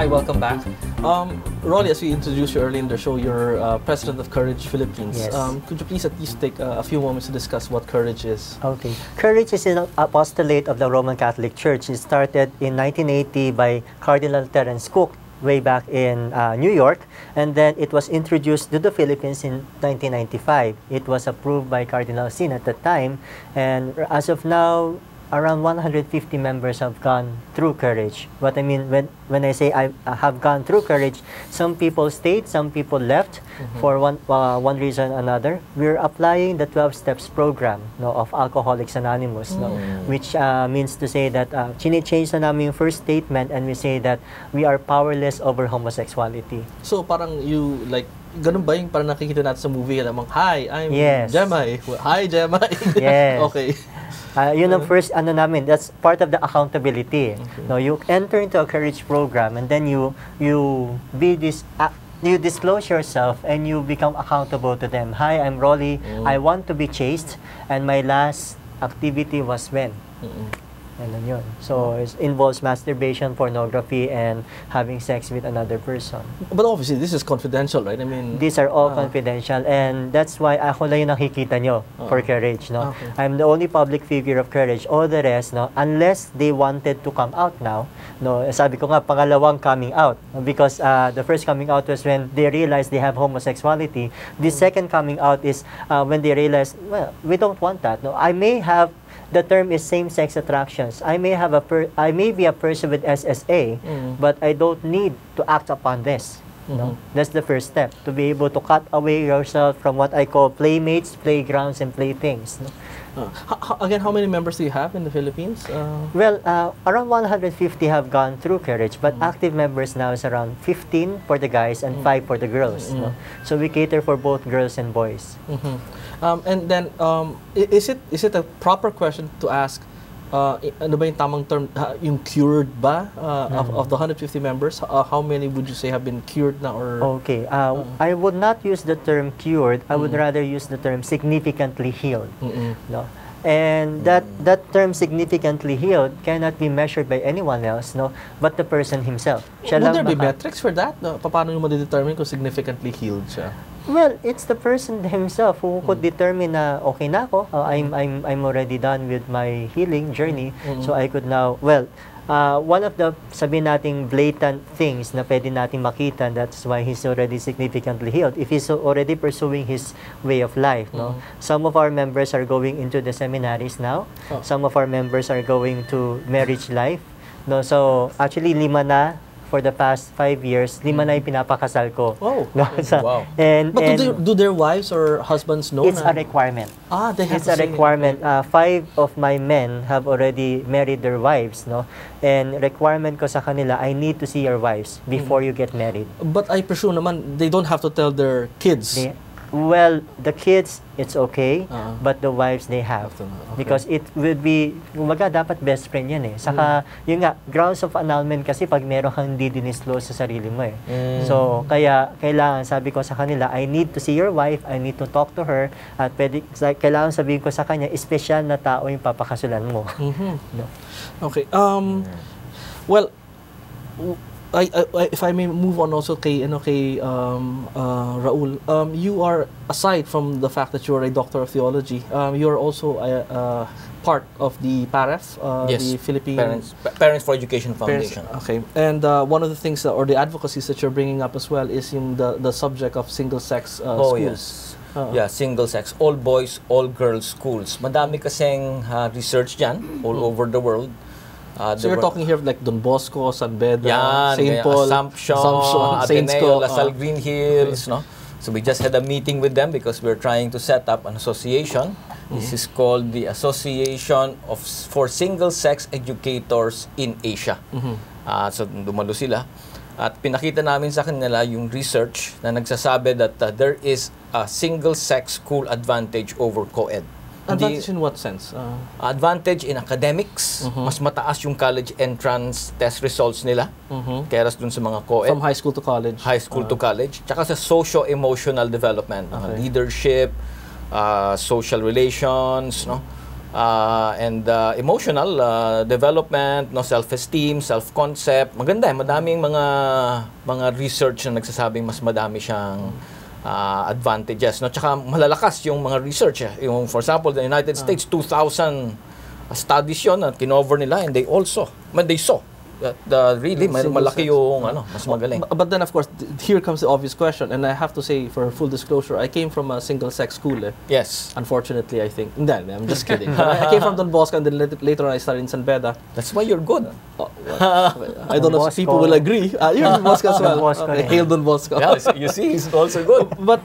Hi, welcome back. Rollie, as we introduced you earlier in the show, you're president of Courage Philippines. Yes. Could you please at least take a few moments to discuss what Courage is? Okay. Courage is an apostolate of the Roman Catholic Church. It started in 1980 by Cardinal Terence Cook way back in New York, and then it was introduced to the Philippines in 1995. It was approved by Cardinal Sin at the time, and as of now, around 150 members have gone through Courage. What I mean when I say I have gone through Courage, some people stayed, some people left for one reason or another. We're applying the 12 Steps program of Alcoholics Anonymous, which means to say that chine-change na namin yung first statement and we say that we are powerless over homosexuality. So parang you like ganun ba yung parang nakikita natin sa movie namang, hi, I'm Jemy. Hi, Jemy. Yes. Okay. Yun ang first ano namin, that's part of the accountability. Okay. No, you enter into a Courage program and then you disclose yourself and you become accountable to them. Hi, I'm Rollie. I want to be chaste and my last activity was when. And then yun. So it involves masturbation, pornography, and having sex with another person. But obviously, this is confidential, right? I mean, these are all confidential, and that's why ako lang yung nakikita nyo for Courage. No, I'm the only public figure of Courage. All the rest, no, unless they wanted to come out now, no, sabi ko nga pangalawang coming out, because the first coming out was when they realized they have homosexuality. The second coming out is when they realized, well, we don't want that. No, I may have. The term is same-sex attractions. I may have I may be a person with SSA, but I don't need to act upon this. No? That's the first step, to be able to cut away yourself from what I call playmates, playgrounds, and playthings. No? Again, how many members do you have in the Philippines? Well, around 150 have gone through Courage, but active members now is around 15 for the guys and 5 for the girls. No? So we cater for both girls and boys. And then, is it a proper question to ask, ano ba yung tamang term, yung cured ba of the 150 members? How many would you say have been cured na? Or okay, I would not use the term cured. I would rather use the term significantly healed. No? And that term significantly healed cannot be measured by anyone else, no, but the person himself. Would there be metrics for that? Paano yung ma-determine kung significantly healed siya? Well, it's the person himself who could determine na okay na ako. I'm already done with my healing journey, so I could now, well, one of the sabihin nating blatant things na pwede nating makita, that's why he's already significantly healed. If he's already pursuing his way of life, no. Some of our members are going into the seminaries now. Some of our members are going to marriage life. No, so actually 5 na. For the past 5 years, 5 na yung pinapakasal ko. Oh, no? So, wow. But do their wives or husbands know? It's a requirement. They have it's a requirement. 5 of my men have already married their wives, no? And requirement ko sa kanila, I need to see your wives before you get married. But I presume naman, they don't have to tell their kids. Well, the kids, it's okay, but the wives, they have. Because it will be, kumbaga, dapat best friend yan eh. Saka, yun nga, grounds of annulment kasi pag meron kang hindi dinisclose sa sarili mo eh. So, kaya, kailangan, sabi ko sa kanila, I need to see your wife, I need to talk to her, at kailangan sabihin ko sa kanya, espesyal na tao yung papakasulan mo. No? Okay. Well, if I may move on also kay Raul, you are, aside from the fact that you are a doctor of theology, you are also a part of the PAREF, the Philippine Parents for Education Foundation. Okay, and one of the things or the advocacies that you're bringing up as well is in the subject of single-sex schools. Yes. Yeah, single-sex, all boys, all girls schools. Madami kasing research dyan all over the world. So you're talking here of like Don Bosco, San Beda, St. Paul, Assumption, Ateneo, Lasal Green Hills, no? So we just had a meeting with them because we're trying to set up an association. This is called the Association for Single-Sex Educators in Asia. So dumalo sila. At pinakita namin sa kanila yung research na nagsasabi that there is a single-sex school advantage over co-ed. Advantage in what sense? Advantage in academics. Mas mataas yung college entrance test results nila. Kaya dun sa mga co-ed. From high school to college. High school to college. Tsaka sa socio-emotional development. Leadership, social relations, no? and emotional development, no, self-esteem, self-concept. Maganda madaming mga research na nagsasabing mas madami siyang advantages, no. Tsaka malalakas yung mga research. Yung for example, the United States 2,000 studies yun na kinover nila, and they saw that really malaki yung mas magaling. But then of course here comes the obvious question, and I have to say, for full disclosure, I came from a single-sex school. Yes. Unfortunately, I think. I'm just kidding. I came from Don Bosco, and then later on I started in San Beda. That's why you're good. I don't know if people will agree. You're Don Bosco as well. Okay. Hail Don Bosco. Yeah, you see, he's also good. But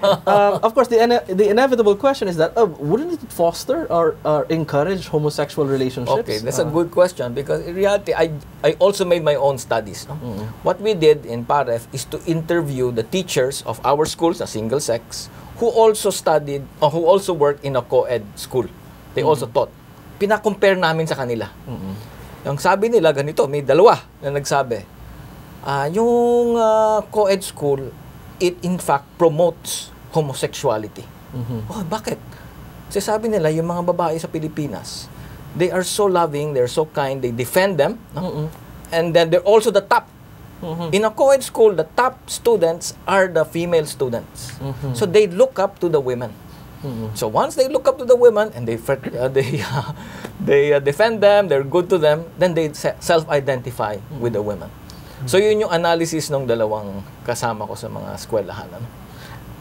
of course, the inevitable question is that wouldn't it foster or encourage homosexual relationships? Okay, that's a good question, because in reality, I also made my own studies. No? What we did in PAREF is to interview the teachers of our schools, a single sex, who also studied or who also worked in a co-ed school. They also taught. Pina-compare namin sa kanila. Yung sabi nila ganito, may dalawa na nagsabi, yung co-ed school, it in fact promotes homosexuality. Oh, bakit? Kasi sabi nila, yung mga babae sa Pilipinas, they are so loving, they're so kind, they defend them, no? And then they're also the top. In a co-ed school, the top students are the female students. So they look up to the women. So once they look up to the women and they defend them, they're good to them, then they self-identify with the women. So yun yung analysis ng dalawang kasama ko sa mga eskwelahan.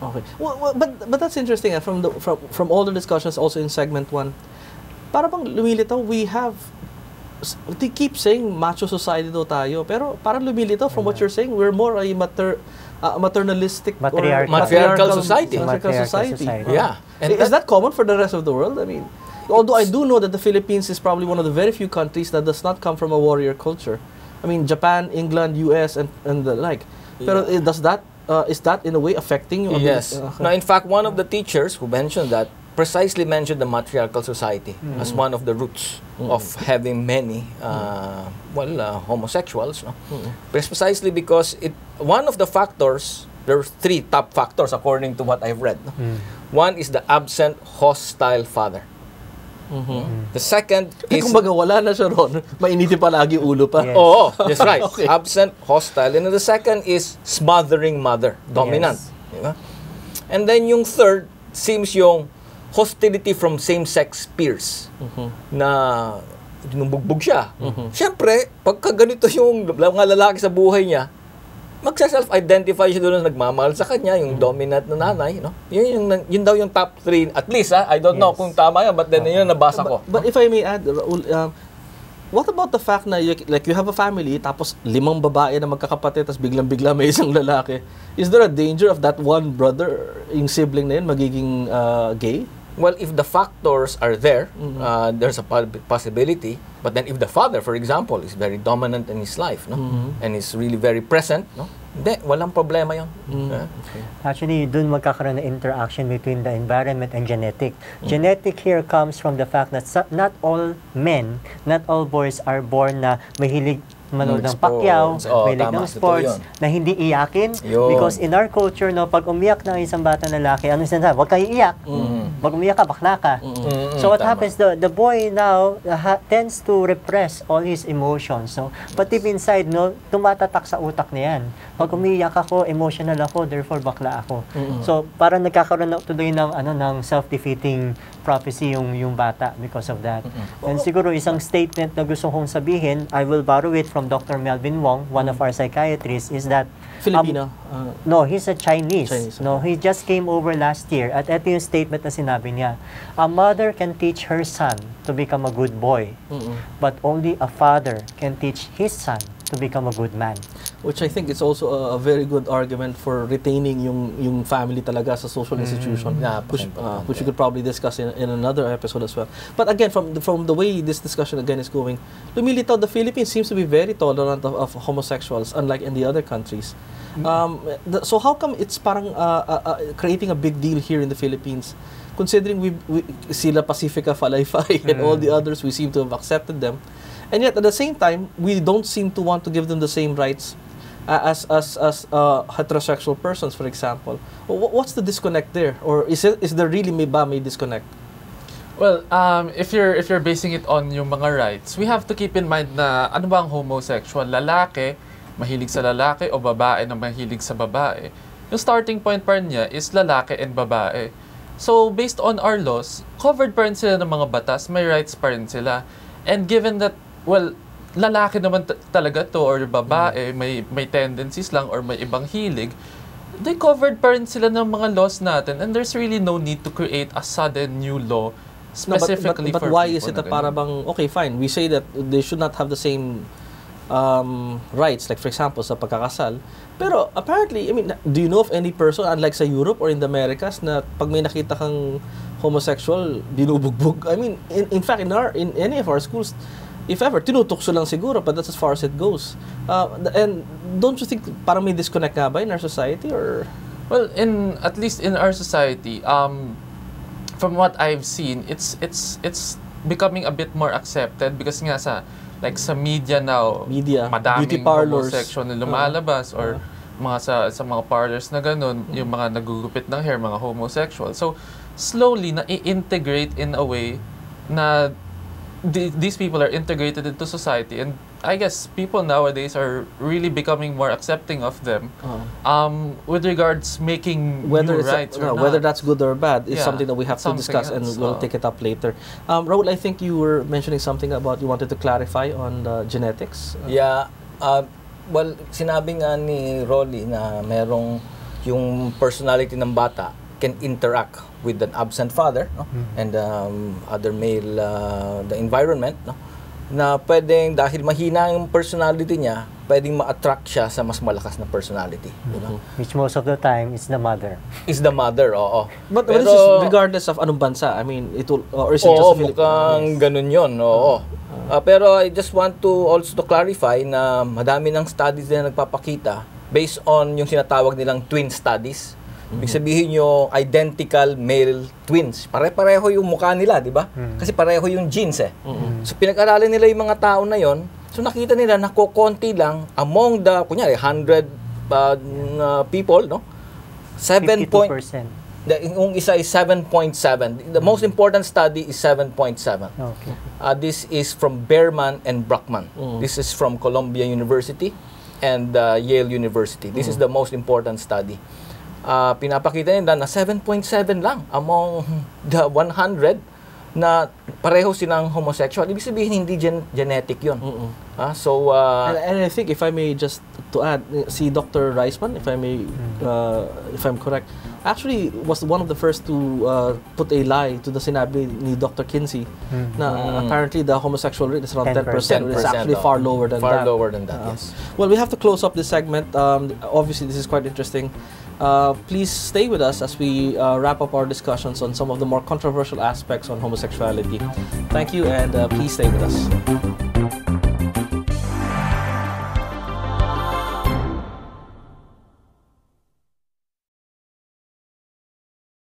Okay. Well, but that's interesting. From all the discussions also in segment 1, para bang lumilitaw, they keep saying macho society daw tayo, pero parang lumilitaw from what you're saying, we're more a maternalistic matriarchal society. Yeah. And is that common for the rest of the world? I mean, although I do know that the Philippines is probably one of the very few countries that does not come from a warrior culture. I mean, Japan, England, US, and the like. Pero is that in a way affecting you? Yes. No, in fact, one of the teachers who mentioned that precisely mentioned the matriarchal society as one of the roots of having many homosexuals. No? Precisely because one of the factors, there are 3 top factors according to what I've read. No? One is the absent hostile father. The second is... Kumbaga wala na siya ron, mainiti palagi ulo pa. Yes. Oo, that's right. Okay. Absent, hostile. And the second is smothering mother, dominant. Yes. Diba? And then yung third seems yung hostility from same-sex peers na binubugbog siya. Siyempre, pagka ganito yung mga lalaki sa buhay niya, magsa-self-identify siya doon na nagmamahal sa kanya, yung dominant na nanay. No? Yun daw yung top 3, at least. I don't know kung tama yan, but then yun nabasa ko. But if I may add, Raul, what about the fact na you have a family, tapos 5 babae na magkakapatid, tapos biglang-bigla may isang lalaki? Is there a danger of that one brother, yung sibling na yun, magiging gay? Well, if the factors are there, there's a possibility. But then if the father, for example, is very dominant in his life, no? And is really very present, no? Hindi, walang problema yun. Okay. Actually, dun magkakaroon na interaction between the environment and genetic. Genetic here comes from the fact that not all men, not all boys are born na mahilig manood ng pakyaw, mahilig ng sports, na hindi iyakin. Because in our culture, no, pag umiyak ng isang bata na lalaki, ano sinasabi? Huwag kayo iyak. Pag umiyak ka, bakla ka. So what happens, the boy now tends to repress all his emotions. So, but deep inside, no, tumatatak sa utak niya yan. Pag umiyak ako, emotional ako, therefore bakla ako. So, parang nagkakaroon na tuloy ng self-defeating prophecy yung bata because of that. And siguro isang statement na gusto kong sabihin, I will borrow it from Dr. Melvin Wong, one of our psychiatrists, is that Filipino? No, he's a Chinese. No, he just came over last year. At ito yung statement na sinabi niya. A mother can teach her son to become a good boy, but only a father can teach his son to become a good man. Which I think is also a very good argument for retaining yung family talaga sa social institution, which we could probably discuss in another episode as well. But again, from the way this discussion again is going, lumilitaw, the Philippines seems to be very tolerant of homosexuals, unlike in the other countries. So how come it's parang creating a big deal here in the Philippines? Considering we sila Pacifica, Falayfay, and all the others, we seem to have accepted them. And yet, at the same time, we don't seem to want to give them the same rights as heterosexual persons, for example. What's the disconnect there? Or is there really may disconnect? Well, if you're basing it on yung mga rights, we have to keep in mind na ano ba ang homosexual? Lalaki, mahilig sa lalaki o babae na mahilig sa babae. Yung starting point pa rin niya is lalaki and babae. So, based on our laws, covered pa rin sila ng mga batas, may rights pa rin sila. And given that, well, lalaki naman talaga to or babae, may tendencies lang or may ibang hilig, they covered pa rin sila ng mga laws natin and there's really no need to create a sudden new law specifically but for why people is it na that para bang, okay, fine, we say that they should not have the same rights, like for example, sa pagkakasal. Pero apparently, I mean, do you know of any person, unlike sa Europe or in the Americas, na pag may nakita kang homosexual, binubugbog? I mean, in fact, in any of our schools, if ever, tinutukso lang siguro, but that's as far as it goes. And don't you think parang may disconnect nga ba in our society? Or? Well, at least in our society, from what I've seen, it's becoming a bit more accepted because nga sa media now, madaming beauty parlors, homosexual na lumalabas or mga sa mga parlors na ganun, yung mga nagugupit ng hair, mga homosexual. So slowly na i-integrate in a way na these people are integrated into society, and I guess people nowadays are really becoming more accepting of them. With regards making new rights or not. Whether that's good or bad is something that we have to discuss, and we'll take it up later. Raul, I think you were mentioning something about you wanted to clarify on the genetics. Well, sinabi nga ni Rollie na merong yung personality ng bata can interact with an absent father, no? And other male, the environment, no? Na pwedeng dahil mahina yung personality niya, pwedeng ma-attract siya sa mas malakas na personality. Diba? Which most of the time is the mother. Is the mother, oo. But this is regardless of anong bansa. I mean, it will, or is it just mukhang ganun yun, oo. Pero I just want to also to clarify na madami ng studies na nagpapakita based on yung sinatawag nilang twin studies. Ibig sabihin yung identical male twins. Pare-pareho yung mukha nila, di ba? Kasi pareho yung genes eh. So pinag-aralan nila yung mga tao na yon. So nakita nila na kukonti lang among the, kunyari, 100 people, no? 52%. Yung isa is 7.7. The most important study is 7.7. Okay. This is from Behrman and Brockman. This is from Columbia University and Yale University. This is the most important study. Pinapakita nila na 7.7 lang among the 100 na pareho silang homosexual. Ibig sabihin, hindi genetic yun. So, and I think if I may just to add, si Dr. Reisman, if I may, if I'm correct, actually was one of the first to put a lie to the sinabi ni Dr. Kinsey na apparently the homosexual rate is around 10%. It's actually far lower than that. Far lower than that, yes. Well, we have to close up this segment. Obviously, this is quite interesting. Please stay with us as we wrap up our discussions on some of the more controversial aspects on homosexuality. Thank you, and please stay with us.